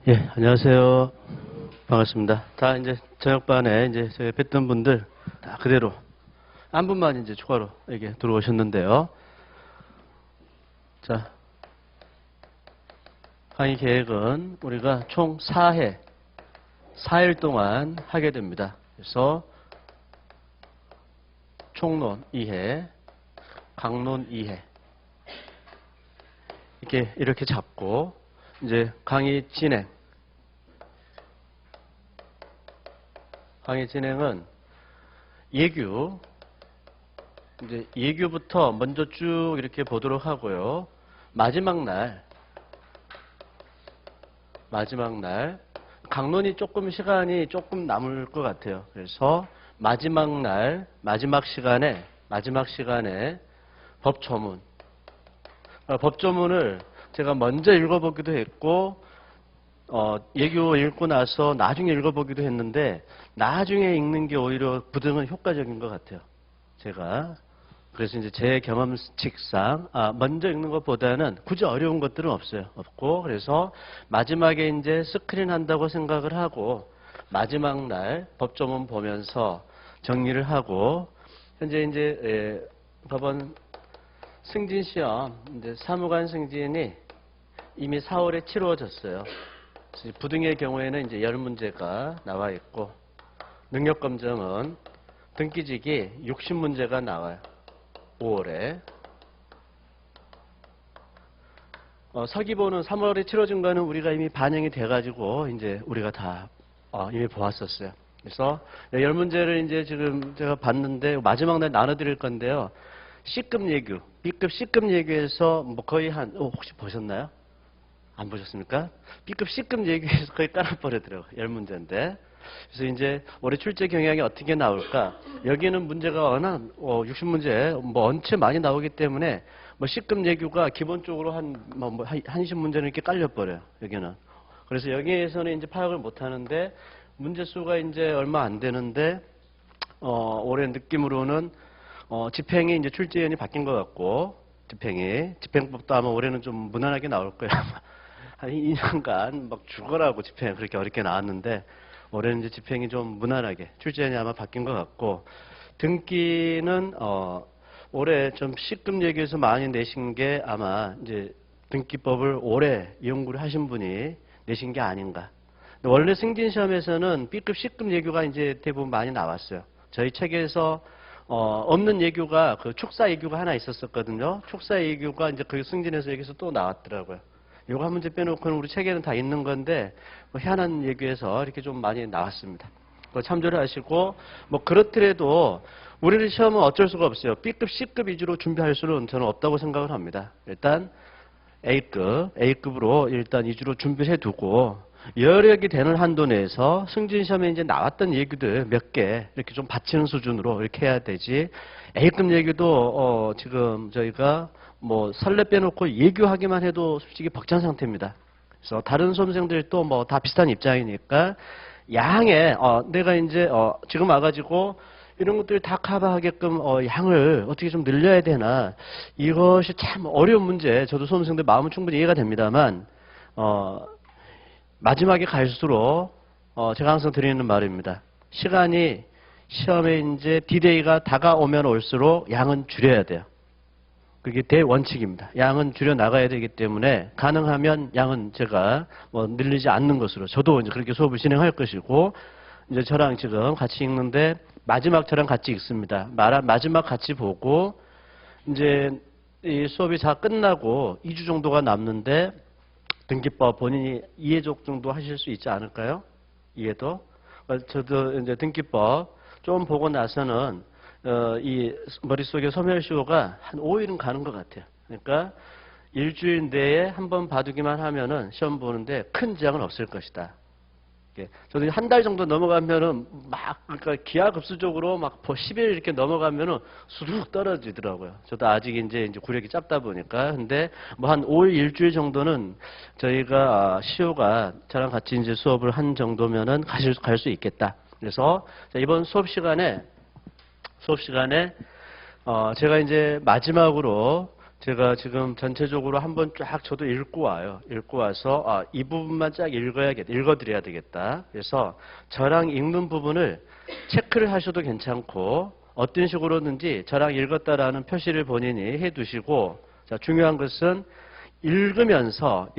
예, 안녕하세요. 반갑습니다. 다 이제 저녁반에 이제 저희 뵀던 분들 다 그대로 한 분만 이제 추가로 이렇게 들어오셨는데요. 자, 강의 계획은 우리가 총 4회, 4일 동안 하게 됩니다. 그래서 총론 2회, 강론 2회 이렇게 잡고 이제 강의 진행은 이제 예규부터 먼저 쭉 이렇게 보도록 하고요. 마지막 날 강론이 시간이 조금 남을 것 같아요. 그래서 마지막 시간에 법조문을 제가 먼저 읽어보기도 했고, 예교 읽고 나서 나중에 읽어보기도 했는데, 나중에 읽는 게 오히려 부등은 효과적인 것 같아요. 그래서 이제 제 경험칙상, 먼저 읽는 것보다는 굳이 어려운 것들은 없고, 그래서 마지막에 이제 스크린 한다고 생각을 하고, 마지막 날 법조문 보면서 정리를 하고, 현재 이제, 법원 승진 시험, 이제 사무관 승진이 이미 4월에 치루어졌어요. 부등의 경우에는 이제 10문제가 나와 있고, 능력 검정은 등기직이 60문제가 나와요. 5월에. 서기보는 3월에 치러진 거는 우리가 이미 반영이 돼가지고, 이제 우리가 다, 이미 보았었어요. 그래서 10문제를 이제 지금 제가 봤는데, 마지막 날 나눠드릴 건데요. C급 예규, B급 C급 예규에서 뭐 거의 혹시 보셨나요? 안 보셨습니까? B급 C급 예규에서 거의 깔아버리더라고요. 10문제인데. 그래서 이제 올해 출제 경향이 어떻게 나올까? 여기는 문제가 워낙 60문제 뭐 언체 많이 나오기 때문에 뭐 C급 예규가 기본적으로 한 10문제는 이렇게 깔려버려요. 여기는. 그래서 여기에서는 이제 파악을 못 하는데 문제 수가 이제 얼마 안 되는데 올해 느낌으로는 집행이 이제 출제연이 바뀐 것 같고, 집행법도 아마 올해는 좀 무난하게 나올 거예요. 한 2년간 막 죽어라고 집행 그렇게 어렵게 나왔는데, 올해는 이제 집행이 좀 무난하게, 출제연이 아마 바뀐 것 같고, 등기는, 올해 좀 C급 얘기에서 많이 내신 게 아마 이제 등기법을 오래 연구를 하신 분이 내신 게 아닌가. 원래 승진시험에서는 B급, C급 예규가 이제 대부분 많이 나왔어요. 저희 책에서 없는 예규가 그 축사 예규가 하나 있었거든요. 축사 예규가 이제 그 승진해서 여기서 또 나왔더라고요. 요거 한 문제 빼놓고는 우리 책에는 다 있는 건데 뭐 희한한 예규에서 이렇게 좀 많이 나왔습니다. 그거 참조를 하시고 뭐 그렇더라도 우리는 시험은 어쩔 수가 없어요. B급, C급 위주로 준비할 수는 저는 없다고 생각을 합니다. 일단 A급으로 일단 위주로 준비를 해두고 여력이 되는 한도 내에서 승진시험에 이제 나왔던 얘기들 몇 개 이렇게 좀 받치는 수준으로 이렇게 해야 되지. A급 얘기도 지금 저희가 뭐 설레 빼놓고 예규하기만 해도 솔직히 벅찬 상태입니다. 그래서 다른 수험생들도 뭐 다 비슷한 입장이니까 양에 내가 이제 지금 와가지고 이런 것들 다 커버하게끔 양을 어떻게 좀 늘려야 되나. 이것이 참 어려운 문제. 저도 수험생들 마음은 충분히 이해가 됩니다만 마지막에 갈수록 제가 항상 드리는 말입니다. 시간이 시험에 이제 디데이가 다가오면 올수록 양은 줄여야 돼요. 그게 대원칙입니다. 양은 줄여 나가야 되기 때문에 가능하면 양은 제가 뭐 늘리지 않는 것으로 저도 이제 그렇게 수업을 진행할 것이고 이제 저랑 지금 같이 읽는데 마지막 저랑 같이 읽습니다. 마지막 같이 보고 이제 이 수업이 다 끝나고 2주 정도가 남는데 등기법 본인이 이해적 정도 하실 수 있지 않을까요? 이해도? 저도 이제 등기법 좀 보고 나서는 이 머릿속에 소멸시효가 한 5일은 가는 것 같아요. 그러니까 일주일 내에 한번 봐두기만 하면은 시험 보는데 큰 지장은 없을 것이다. 저도 한 달 정도 넘어가면은 그러니까 기하급수적으로 10일 이렇게 넘어가면은 수룩 떨어지더라고요. 저도 아직 이제 구력이 짧다 보니까. 근데 뭐 한 5일, 일주일 정도는 저희가 시효가 저랑 같이 이제 수업을 한 정도면은 갈 수 있겠다. 그래서 이번 수업 시간에 제가 이제 마지막으로 제가 지금 전체적으로 한번 쫙 저도 읽고 와요. 읽고 와서 이 부분만 쫙 읽어야겠다. 읽어드려야 되겠다. 그래서 저랑 읽는 부분을 체크를 하셔도 괜찮고 어떤 식으로든지 저랑 읽었다라는 표시를 본인이 해두시고 자, 중요한 것은 읽으면서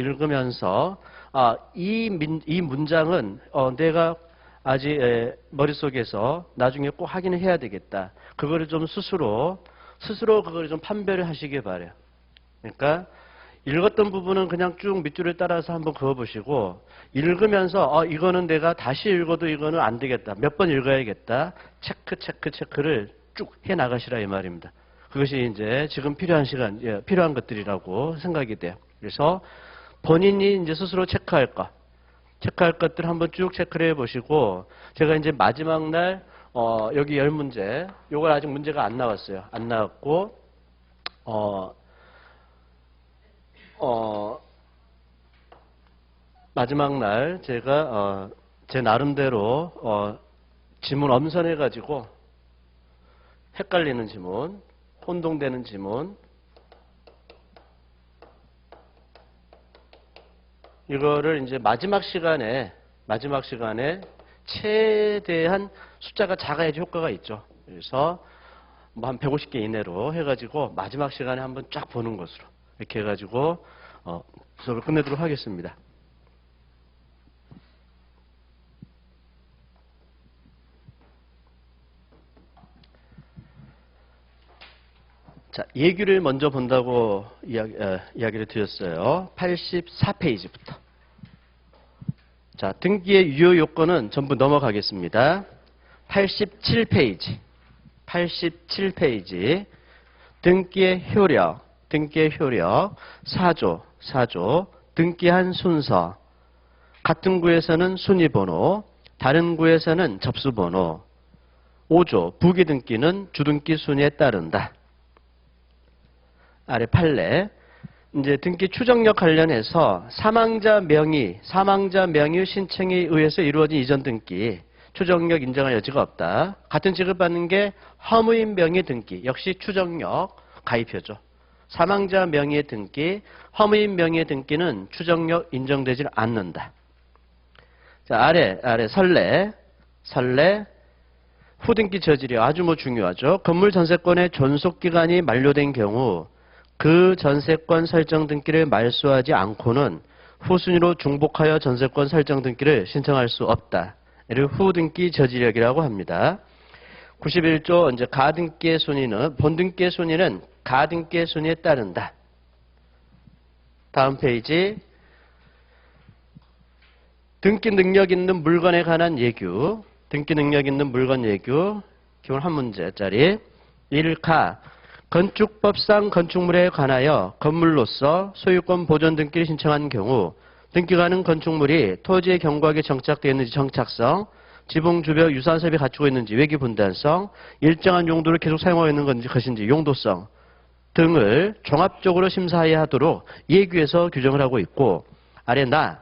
이 문장은 내가 아직 머릿속에서 나중에 꼭 확인을 해야 되겠다. 그거를 좀 스스로 그걸 좀 판별을 하시길 바래요. 그러니까 읽었던 부분은 그냥 쭉 밑줄을 따라서 한번 그어보시고 읽으면서 이거는 내가 다시 읽어도 이거는 안 되겠다. 몇 번 읽어야겠다. 체크를 쭉 해 나가시라 이 말입니다. 그것이 이제 지금 필요한 것들이라고 생각이 돼요. 그래서 본인이 이제 스스로 체크할 것들 한번 쭉 체크를 해보시고 제가 이제 마지막 날 여기 10문제 요걸 아직 문제가 안 나왔어요. 안 나왔고 마지막 날 제가 제 나름대로 지문 엄선해 가지고 헷갈리는 지문, 혼동되는 지문 이거를 이제 마지막 시간에 최대한 숫자가 작아야지 효과가 있죠. 그래서 뭐 한 150개 이내로 해가지고 마지막 시간에 한번 쫙 보는 것으로 이렇게 해가지고 수업을 끝내도록 하겠습니다. 자, 예규를 먼저 본다고 이야기를 드렸어요. 84페이지부터. 자, 등기의 유효 요건은 전부 넘어가겠습니다. 87페이지. 등기의 효력, 사조, 등기한 순서. 같은 구에서는 순위번호, 다른 구에서는 접수번호. 5조, 부기등기는 주등기 순위에 따른다. 아래 판례. 이제 등기 추정력 관련해서 사망자 명의 신청에 의해서 이루어진 이전 등기 추정력 인정할 여지가 없다. 같은 취급받는 게 허무인 명의 등기 역시 추정력 가입표죠. 사망자 명의의 등기, 허무인 명의의 등기는 추정력 인정되지 않는다. 자, 아래 선례 후등기 저질이 아주 중요하죠. 건물 전세권의 존속기간이 만료된 경우 그 전세권 설정 등기를 말소하지 않고는 후순위로 중복하여 전세권 설정 등기를 신청할 수 없다. 이를 후등기 저지력이라고 합니다. 91조 이제 가등기의 순위는 본등기의 순위는 가등기의 순위에 따른다. 다음 페이지. 등기 능력 있는 물건에 관한 예규. 등기 능력 있는 물건 예규. 기본 한 문제짜리. 1가 건축법상 건축물에 관하여 건물로서 소유권 보존 등기를 신청한 경우 등기가는 건축물이 토지의 경과하게 정착되어 있는지 정착성, 지붕 주변 유산섭이 갖추고 있는지 외기 분단성, 일정한 용도를 계속 사용하고 있는 것인지 용도성 등을 종합적으로 심사해야 하도록 예규에서 규정을 하고 있고 아래 나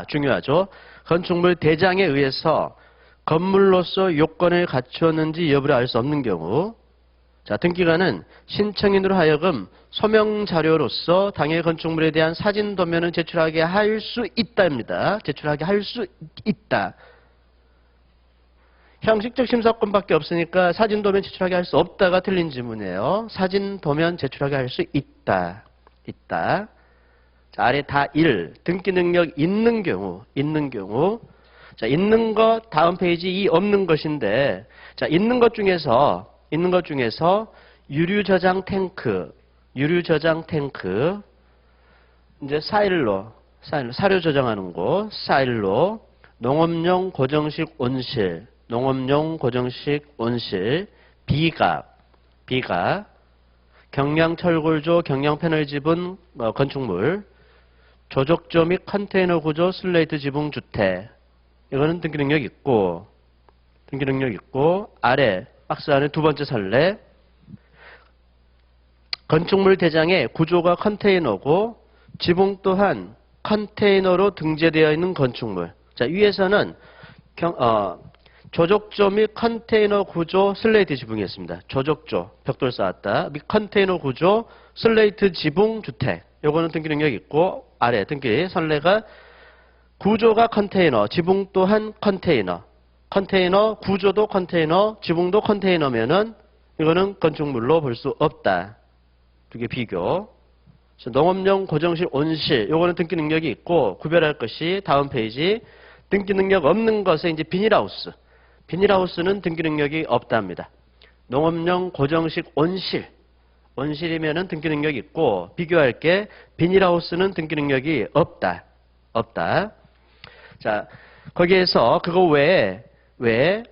중요하죠. 건축물 대장에 의해서 건물로서 요건을 갖추었는지 여부를 알 수 없는 경우 자, 등기관은 신청인으로 하여금 소명자료로서 당해 건축물에 대한 사진 도면을 제출하게 할 수 있다입니다. 제출하게 할 수 있다. 형식적 심사권밖에 없으니까 사진 도면 제출하게 할 수 없다가 틀린 지문이에요. 사진 도면 제출하게 할 수 있다. 자, 아래 다 1. 등기 능력 있는 경우. 자, 있는 것 다음 페이지 이 없는 것인데 자, 있는 것 중에서 유류 저장 탱크 이제 사일로 사료 저장하는 곳 사일로 농업용 고정식 온실 비가 경량 철골조 경량 패널 지분 건축물 조적조 및 컨테이너 구조 슬레이트 지붕 주택 이거는 등기 능력 있고 아래 박스 안에 두 번째 선례 건축물 대장의 구조가 컨테이너고 지붕 또한 컨테이너로 등재되어 있는 건축물. 자, 위에서는 조적조 및 컨테이너 구조 슬레이트 지붕이었습니다. 조적조, 벽돌 쌓았다. 및 컨테이너 구조 슬레이트 지붕 주택. 요거는 등기 능력이 있고 아래 등기 선례가 구조가 컨테이너, 지붕 또한 컨테이너. 컨테이너, 구조도 컨테이너, 지붕도 컨테이너면은 이거는 건축물로 볼 수 없다. 두 개 비교. 농업용 고정실 온실, 요거는 등기 능력이 있고 구별할 것이 다음 페이지 등기 능력 없는 것에 이제 비닐하우스. 비닐하우스는 등기 능력이 없답니다. 농업용 고정식 온실. 온실이면은 등기 능력이 있고 비교할 게 비닐하우스는 등기 능력이 없다. 없다. 자, 거기에서 그거 외에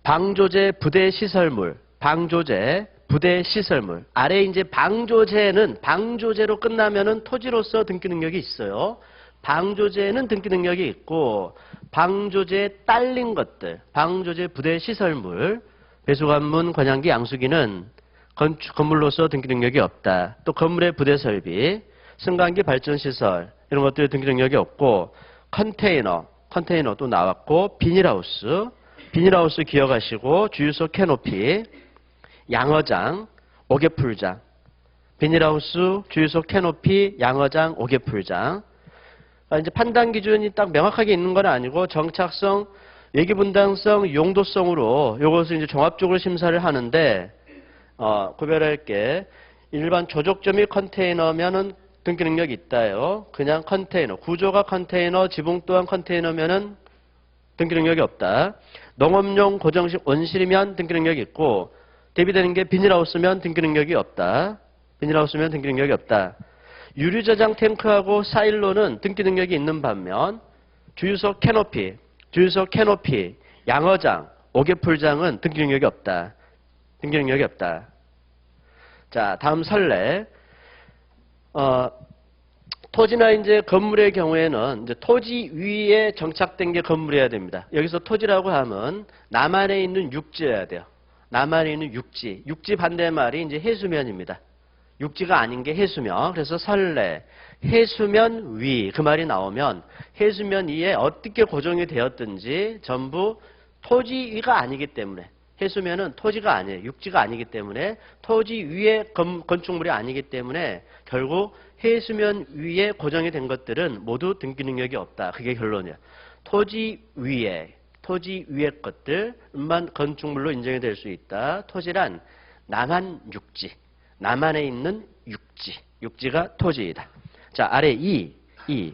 방조제 부대 시설물, 방조제 부대 시설물. 아래 이제 방조제는 방조제로 끝나면은 토지로서 등기 능력이 있어요. 방조제는 등기 능력이 있고 방조제에 딸린 것들, 방조제 부대 시설물, 배수관문, 관양기, 양수기는 건물로서 등기 능력이 없다. 또 건물의 부대 설비, 승강기 발전 시설 이런 것들의 등기 능력이 없고 컨테이너 또 나왔고 비닐하우스 기억하시고 주유소 캐노피, 양어장, 옥외풀장, 비닐하우스, 주유소 캐노피, 양어장, 옥외풀장. 이제 판단 기준이 딱 명확하게 있는 건 아니고 정착성, 예기분당성, 용도성으로 이것을 이제 종합적으로 심사를 하는데 구별할 게 일반 조적조 및 컨테이너면은 등기 능력이 있다요. 그냥 컨테이너, 구조가 컨테이너, 지붕 또한 컨테이너면은 등기 능력이 없다. 농업용 고정식 온실이면 등기 능력이 있고 대비되는 게 비닐하우스면 등기 능력이 없다. 비닐하우스면 등기 능력이 없다. 유류저장 탱크하고 사일로는 등기 능력이 있는 반면 주유소 캐노피, 양어장, 옥외풀장은 등기 능력이 없다. 등기 능력이 없다. 자, 다음 선례. 토지나 이제 건물의 경우에는 이제 토지 위에 정착된 게 건물이어야 됩니다. 여기서 토지라고 하면 남한에 있는 육지여야 돼요. 남한에 있는 육지. 육지 반대말이 이제 해수면입니다. 육지가 아닌 게 해수면. 그래서 선례, 해수면 위 그 말이 나오면 해수면 위에 어떻게 고정이 되었든지 전부 토지 위가 아니기 때문에 해수면은 토지가 아니에요. 육지가 아니기 때문에 토지 위에 건축물이 아니기 때문에 결국 해수면 위에 고정이 된 것들은 모두 등기 능력이 없다. 그게 결론이에요. 토지 위에 것들만 건축물로 인정이 될 수 있다. 토지란 남한 육지, 남한에 있는 육지가 토지이다. 자, 아래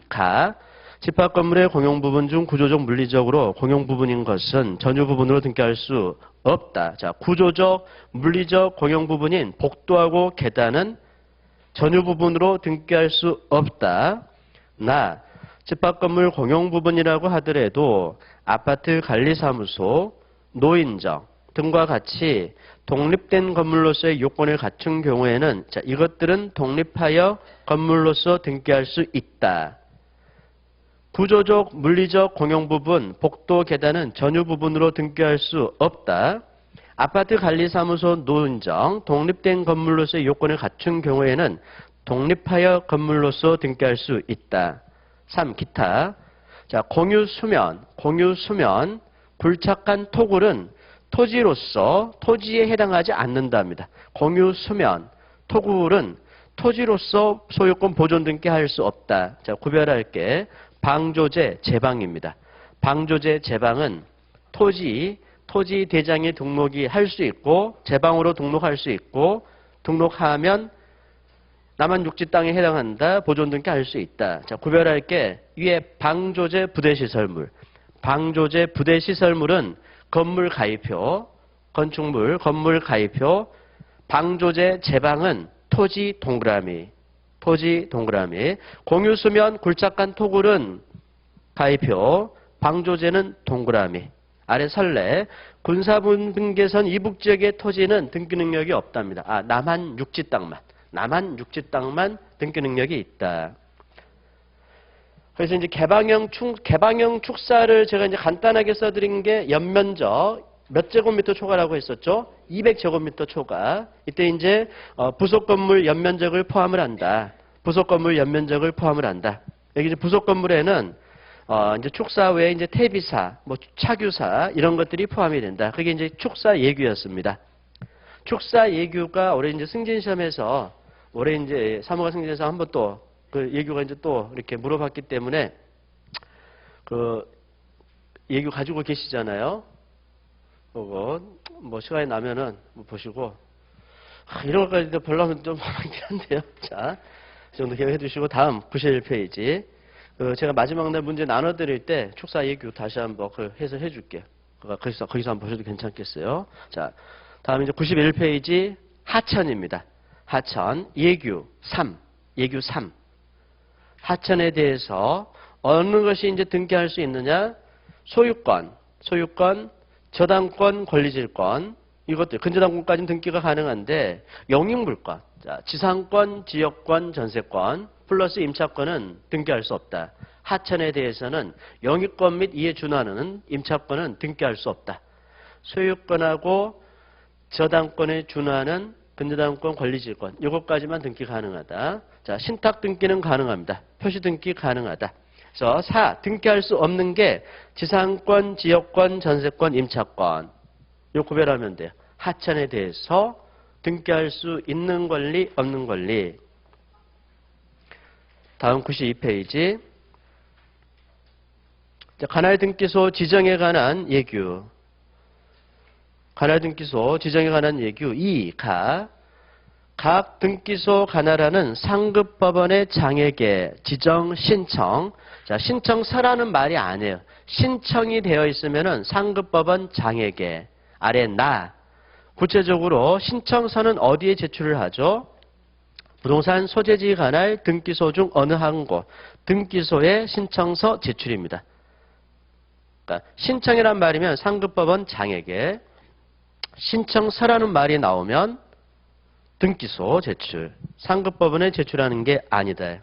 가 집합 건물의 공용 부분 중 구조적 물리적으로 공용 부분인 것은 전유 부분으로 등기할 수 없다. 자, 구조적 물리적 공용 부분인 복도하고 계단은 전유 부분으로 등기할 수 없다. 집합 건물 공용 부분이라고 하더라도 아파트 관리사무소, 노인정 등과 같이 독립된 건물로서의 요건을 갖춘 경우에는 자, 이것들은 독립하여 건물로서 등기할 수 있다. 구조적, 물리적 공용 부분, 복도, 계단은 전유 부분으로 등기할 수 없다. 아파트 관리사무소, 노인정, 독립된 건물로서의 요건을 갖춘 경우에는 독립하여 건물로서 등기할 수 있다. 3. 기타. 자, 공유 수면, 굴착한 토굴은 토지로서 토지에 해당하지 않는답니다. 공유 수면, 토굴은 토지로서 소유권 보존 등기할 수 없다. 자, 구별할 게 방조제 제방입니다. 방조제 제방은 토지 대장에 등록이 할 수 있고 제방으로 등록할 수 있고 등록하면 남한 육지 땅에 해당한다. 보존 등기할 수 있다. 자, 구별할 게 위에 방조제 부대시설물. 방조제 부대시설물은 건물 가입표, 건축물, 건물 가입표. 방조제 제방은 토지 동그라미. 공유수면 굴착한 토굴은 가입표, 방조제는 동그라미. 아래 선례, 군사분계선 이북지역의 토지는 등기 능력이 없답니다. 남한 육지 땅만 등기 능력이 있다. 그래서 이제 개방형 축사를 제가 이제 간단하게 써드린 게 연면적 몇 제곱미터 초과라고 했었죠? 200제곱미터 초과. 이때 이제 부속 건물 연면적을 포함을 한다. 여기 이제 부속 건물에는 이제 축사 외에 이제 태비사, 뭐 차규사 이런 것들이 포함이 된다. 그게 이제 축사 예규였습니다. 축사 예규가 올해 이제 승진 시험에서 올해 이제 사무관 승진에서 한번 또 그 예규가 이제 또 이렇게 물어봤기 때문에 그 예규 가지고 계시잖아요. 그거 뭐 시간이 나면은 뭐 보시고 이런 것까지 보려면 좀 많긴 한데요. 자, 이 정도 기억해 두시고 다음 91페이지. 제가 마지막 날 문제 나눠드릴 때 축사 예규 다시 한번 해설해 줄게요. 거기서 한번 보셔도 괜찮겠어요. 자, 다음 이제 91페이지 하천입니다. 하천 예규 3, 예규 3. 하천에 대해서 어느 것이 이제 등기할 수 있느냐? 소유권, 저당권, 권리질권 이것들 근저당권까지는 등기가 가능한데 영유물권, 자, 지상권, 지역권, 전세권 플러스 임차권은 등기할 수 없다. 하천에 대해서는 영유권 및 이에 준하는 임차권은 등기할 수 없다. 소유권하고 저당권에 준하는 근저당권, 권리질권 이것까지만 등기 가능하다. 자, 신탁 등기는 가능합니다. 표시 등기 가능하다. 그래서 4. 등기할 수 없는 게 지상권, 지역권, 전세권, 임차권 요 구별하면 돼요. 하천에 대해서 등기할 수 있는 권리, 없는 권리. 다음 92페이지. 관할 등기소 지정에 관한 예규. 관할 등기소 지정에 관한 예규 2. 각 등기소 관할하는 상급법원의 장에게 지정 신청. 자, 신청서라는 말이 아니에요. 신청이 되어 있으면은 상급법원 장에게 아래 나. 구체적으로 신청서는 어디에 제출을 하죠? 부동산 소재지 관할 등기소 중 어느 한 곳. 등기소에 신청서 제출입니다. 그러니까 신청이란 말이면 상급법원 장에게, 신청서라는 말이 나오면 등기소 제출, 상급법원에 제출하는 게 아니다.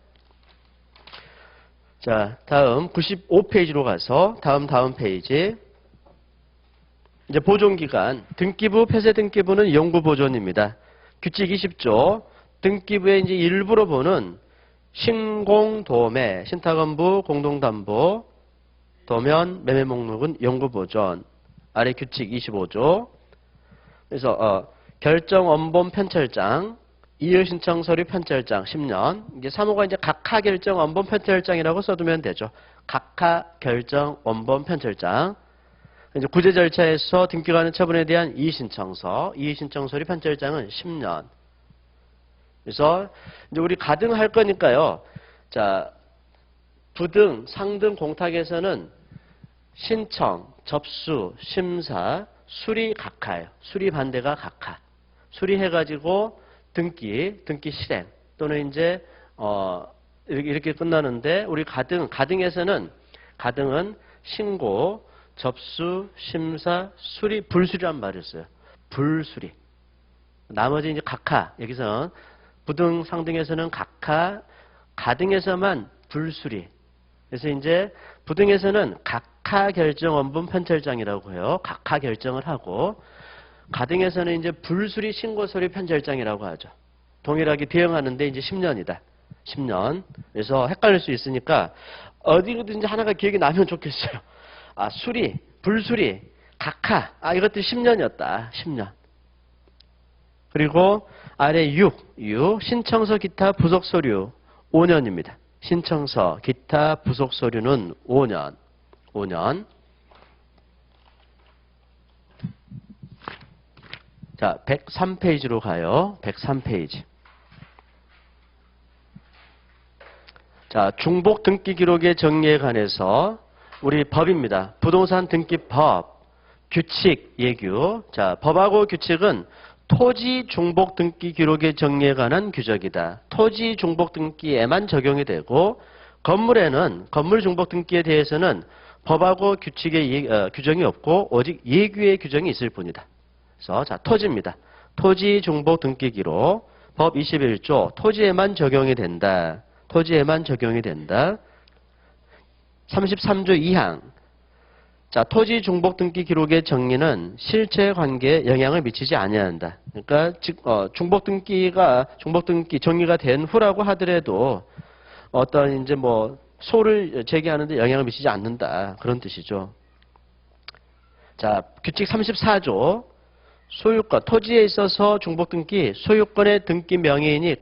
자, 다음 95페이지로 가서 다음 페이지. 이제 보존기간, 등기부, 폐쇄 등기부는 영구보존입니다. 규칙 20조, 등기부의 이제 일부로 보는 신공도매, 신탁원부, 공동담보, 도면, 매매 목록은 영구보존. 아래 규칙 25조. 그래서 결정 원본 편철장, 이의 신청 서류 편철장 10년. 이게 사무가 이제 각하 결정 원본 편철장이라고 써두면 되죠. 각하 결정 원본 편철장. 이제 구제 절차에서 등기관의 처분에 대한 이의 신청서, 이의 신청 서류 편철장은 10년. 그래서 이제 우리 가등할 거니까요. 자, 부등, 상등, 공탁에서는 신청, 접수, 심사, 수리 각하예요. 수리 반대가 각하. 수리해가지고 등기 실행 또는 이제 이렇게 끝나는데 우리 가등은 신고, 접수, 심사, 수리, 불수리란 말을 써요. 불수리. 나머지 이제 각하. 여기서 부등, 상등에서는 각하, 가등에서만 불수리. 그래서 이제 부등에서는 각하 결정 원본 편철장이라고 해요. 각하 결정을 하고 가등에서는 이제 불수리 신고 서류 편철장이라고 하죠. 동일하게 대응하는데 이제 10년이다. 10년. 그래서 헷갈릴 수 있으니까 어디든지 하나가 기억이 나면 좋겠어요. 아, 수리, 불수리, 각하. 아, 이것들이 10년이었다. 10년. 그리고 아래 6. 신청서 기타 부속 서류 5년입니다. 신청서 기타 부속 서류는 5년. 자, 103페이지로 가요. 103페이지. 자, 중복 등기 기록의 정리에 관해서 우리 법입니다. 부동산 등기법, 규칙, 예규. 자, 법하고 규칙은 토지 중복 등기 기록의 정리에 관한 규정이다. 토지 중복 등기에만 적용이 되고 건물에는 건물 중복 등기에 대해서는 법하고 규칙의 규정이 없고 오직 예규의 규정이 있을 뿐이다. 그래서 자, 토지입니다. 토지 중복 등기 기록 법 21조 토지에만 적용이 된다. 토지에만 적용이 된다. 33조 2항. 자, 토지 중복 등기 기록의 정리는 실체 관계에 영향을 미치지 아니한다. 그러니까 중복 등기 정리가 된 후라고 하더라도 어떤 이제 뭐 소를 제기하는데 영향을 미치지 않는다. 그런 뜻이죠. 자, 규칙 34조. 소유권, 토지에 있어서 중복 등기, 소유권의 등기 명의인이